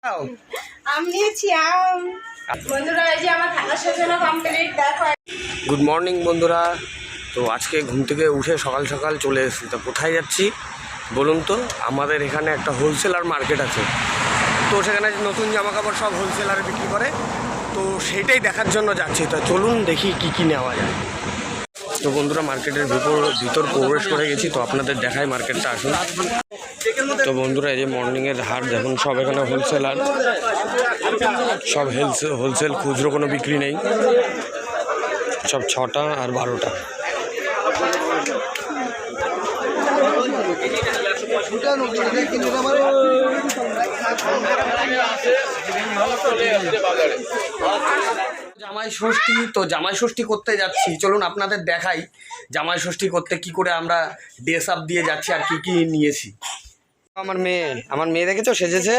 আম নিয়েছি আম। বন্ধুরা এই যে আমার থালা সাজানো কমপ্লিট দেখো। গুড মর্নিং বন্ধুরা। তো আজকে ঘুম থেকে উঠে সকাল সকাল চলে এসেছি। তো কোথায় যাচ্ছি বলুন তো? আমাদের এখানে একটা হোলসেলার মার্কেট আছে, তো সেখানে নতুন জামা কাপড় সব হোলসেলারে বিক্রি করে, তো সেইটাই দেখার জন্য যাচ্ছি। তো চলুন দেখি কি কি নেওয়া যায়। তো বন্ধুরা মার্কেটের ভিতর প্রবেশ করে গেছি, তো আপনাদের দেখাই মার্কেটটা। আসুন। তো বন্ধুরা এই যে মর্নিংয়ের হাট দেখুন, সব এখানে হোলসেলার, সব হোলসেল, খুচরো কোনো বিক্রি নেই, সব 6টা আর 12টা। জামাই ষষ্ঠী, তো জামাই ষষ্ঠী করতে যাচ্ছি। চলুন আপনাদের দেখাই জামাই ষষ্ঠী করতে কি করে আমরা ড্রেস আপ দিয়ে যাচ্ছি আর কি কি নিয়েছি। আমার মেয়ে দেখেছো সেজেছে,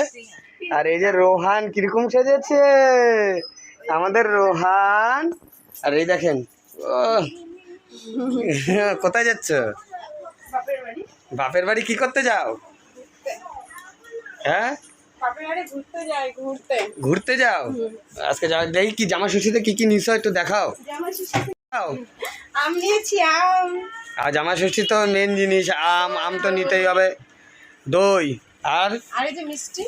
আর এই যে রোহান কিরকম সেজেছে, আমাদের রোহান। আর এই দেখেন কোথায় যাচ্ছ? বাপের বাড়ি। কি করতে যাও? হ্যাঁ ঘুরতে যাও। আজকে দেখি কি জামা ষষ্ঠীতে কি কি নিশ্চয় একটু দেখাও। আম নিয়েছি আম। আর জামা ষষ্ঠী তো মেন জিনিস, আম। আম তো নিতেই হবে, দই আর এই যে মিষ্টি।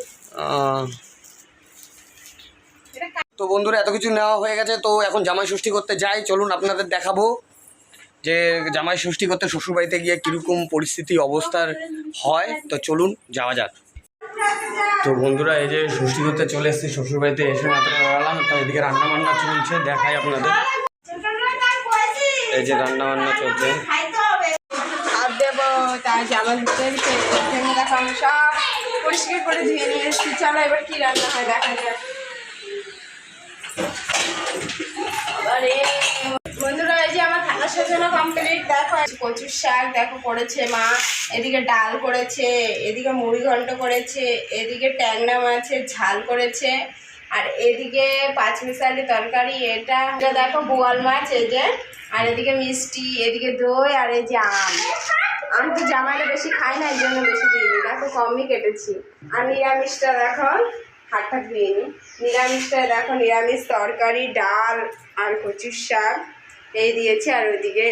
তো বন্ধুরা এত কিছু নেওয়া হয়ে গেছে, তো এখন জামাই ষষ্ঠী করতে যাই। চলুন আপনাদের দেখাবো যে জামাই ষষ্ঠী করতে শ্বশুরবাড়িতে গিয়ে কীরকম পরিস্থিতি অবস্থার হয়। তো চলুন যাওয়া যাক। তো বন্ধুরা এই যে ষষ্ঠী করতে চলে এসেছি, শ্বশুরবাড়িতে এসে মাত্র দাঁড়ালাম। তো এদিকে রান্নাবান্না চলছে, দেখাই আপনাদের। এই যে রান্নাবান্না চলছে। জামা দেখো আমি সব পরিষ্কার করে ধুয়ে নিয়ে এসেছি। চলো এবার কি রান্না হয় দেখা যাক। বন্ধুরা এই যে আমার থালা সাজানো কমপ্লিট দেখো। কচুর শাক দেখো করেছে মা, এদিকে ডাল করেছে, এদিকে মুড়ি ঘন্ট করেছে, এদিকে ট্যাংরা মাছের ঝাল করেছে, আর এদিকে পাঁচমিশালি তরকারি। এটা দেখো বোয়াল মাছ এই যে, আর এদিকে মিষ্টি, এদিকে দই, আর এই যে আম। আমি তো জামাইটা বেশি খাই না, এই জন্য বেশি দিইনি, দেখো কমই কেটেছি। আর নিরামিষটা দেখো হাটটা দিইনি। নিরামিষটা দেখো নিরামিষ তরকারি, ডাল আর কচুর শাক এই দিয়েছি, আর ওইদিকে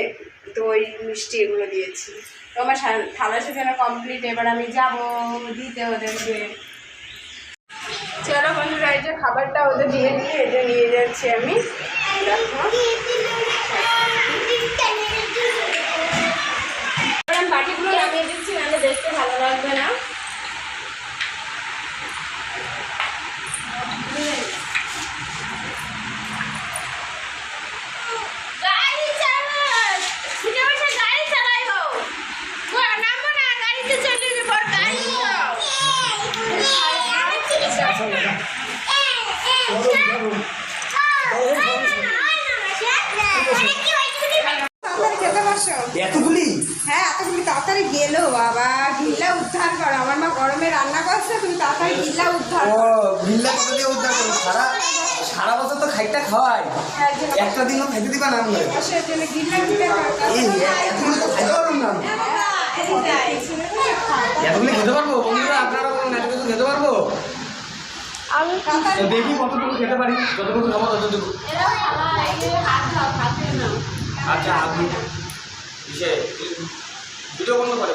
দই মিষ্টি এগুলো দিয়েছি। তো আমার থালা সাজানো কমপ্লিট। এবার আমি যাবো দিতে ওদেরকে। চলো বন্ধুরা এই যে খাবারটা ওদের দিয়ে এটা নিয়ে যাচ্ছি আমি। দেখো বাটিগুলো লাগিয়ে দিচ্ছি, নাহলে দেখতে ভালো লাগবে না। এতগুলি? হ্যাঁ এতগুলি তাড়াতাড়ি গেলো বাবা। গিল্লা উদ্ধার করো, আমার মা গরমে রান্না করছে, তুমি তাড়াতাড়ি গিল্লা উদ্ধার করো। গিল্লা কত দিয়ে উদ্ধার করো? সারা বছর তো খাইটা খাওয়াই, একটা দিনও খাইতে দিবা না। গিল্লা দিতে এতগুলি তো খাইতে পারবো না। এতগুলি খেতে পারবো? বন্ধুরা আপনারা বলুন এত কিছু খেতে পারবো? দেখি কতটুকু খেতে পারি, যতটুকু খাবো ততটুকু। আচ্ছা আপনি ভিডিও বন্ধ করে